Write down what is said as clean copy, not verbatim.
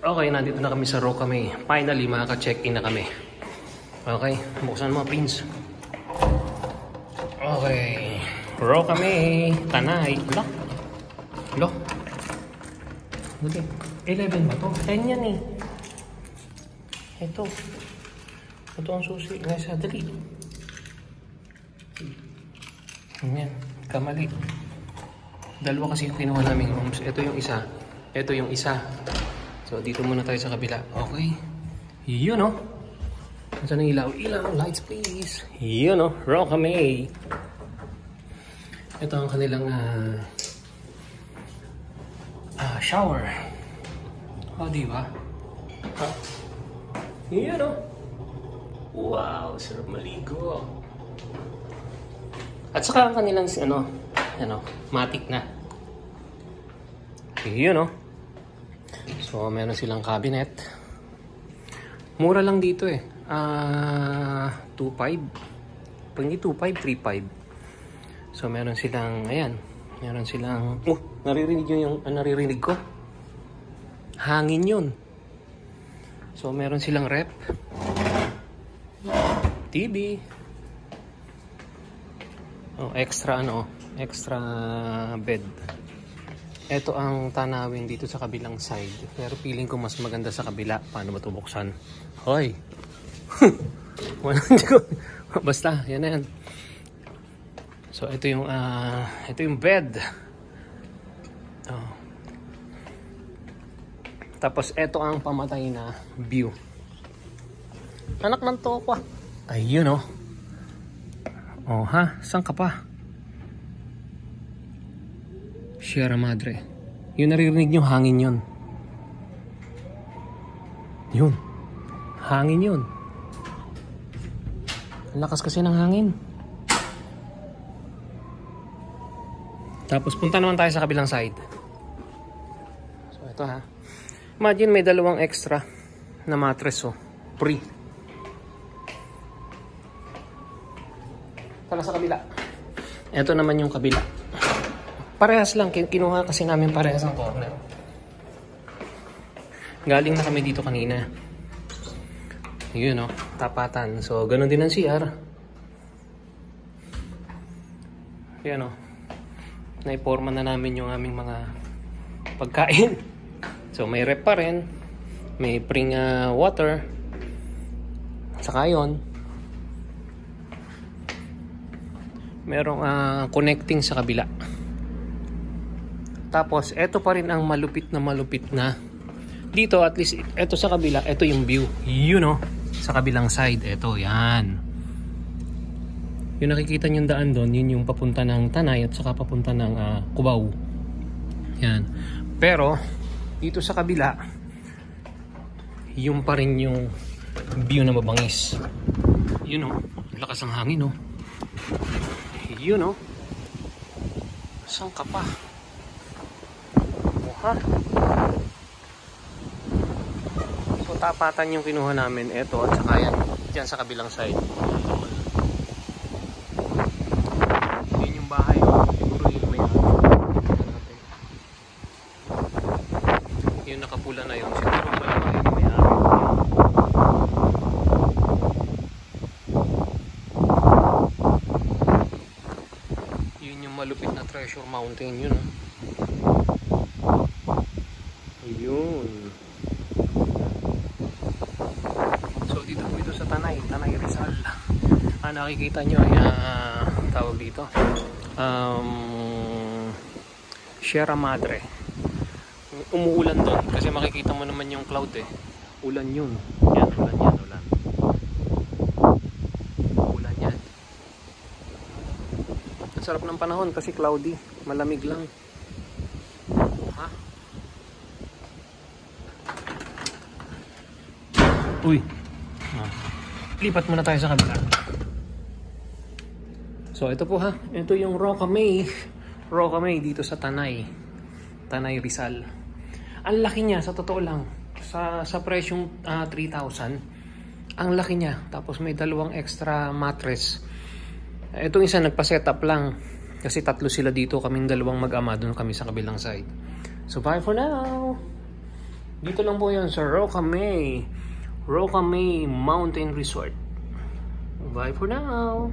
Okay, nandito na kami sa Rockaway. Finally, makaka-check-in na kami. Okay, buksan mo, Prince. Okay, Rockaway, Tanay. Lo. Okay, 11 ba to? 10 yan eh. Ito ang susi. Nasa dali. Yan, kamali. Dalawa kasi yung kinuha namin rooms. Ito yung isa. Ito yung isa. So, dito muna tayo sa kabila. Okay. Yun, no? Saan ang ilaw? Ilaw, lights please. Yun, no? Rockaway. Ito ang kanilang shower. Oh, di ba? Yun, no? Wow, sarap maligo. At saka ang kanilang, matic na. Yun, no? So, meron silang cabinet. Mura lang dito eh. 2.5. Pag hindi 2.5, 3.5. So, meron silang, ayan. Meron silang, naririnig nyo yung, naririnig ko? Hangin yun. So, meron silang rep. TV. Extra bed. Ito ang tanawin dito sa kabilang side. Pero feeling ko mas maganda sa kabila. Paano ba ito buksan? Hoy! Basta, yan na yan. So, ito yung bed. Tapos, ito ang pamatay na view. Anak ng tokwa. Ayun, oh. Oh, ha? Saan ka pa? Sierra Madre. Yung naririnig nyo, hangin yun. Yun. Hangin yun. Ang lakas kasi ng hangin. Tapos punta naman tayo sa kabilang side. So ito ha. Imagine may dalawang extra na mattress free. Tara sa kabila. Ito naman yung kabila. Parehas lang, kinuha kasi namin parehas ang corner. Galing na kami dito kanina. Yun, tapatan. So, ganun din ang CR. Yan, naiporma na namin yung aming mga pagkain. So, may rep pa rin. May spring water. Saka yun. Merong connecting sa kabila. Tapos, ito pa rin ang malupit na. Dito, at least, ito sa kabila, ito yung view. Yun, sa kabilang side. Ito, yan. Yung nakikita nyo daan doon, yun yung papunta ng Tanay at saka papunta ng Cubao. Yan. Pero, dito sa kabila, yung pa rin yung view na mabangis. Yun, lakas ng hangin, Yun, saan ka pa? Ha? So tapatan yung kinuha namin. Ito at saka yan. Diyan sa kabilang side. Yun yung bahay. Siguro yun may yung nakapula na yun. Siguro malamang yun may yun yung malupit na Treasure Mountain yun. Yun. So dito po ito sa Tanay Rizal. Nakikita nyo ay tawag dito Sierra Madre. Umuulan doon kasi makikita mo naman yung cloud ulan yun. Yan, ulan. Ulan yan. Ang sarap ng panahon kasi cloudy, malamig lang. Uy. Lipat muna tayo sa kabila. So ito po ha. Ito yung Rockaway dito sa Tanay Rizal. Ang laki niya sa totoo lang. Sa presyong 3,000. Ang laki niya. Tapos may dalawang extra mattress. Itong isa nagpa-setup lang. Kasi tatlo sila dito. Kaming dalawang mag-ama. Doon kami sa kabilang side. So bye for now. Dito lang po yan sa Roca May Mountain Resort. Bye for now.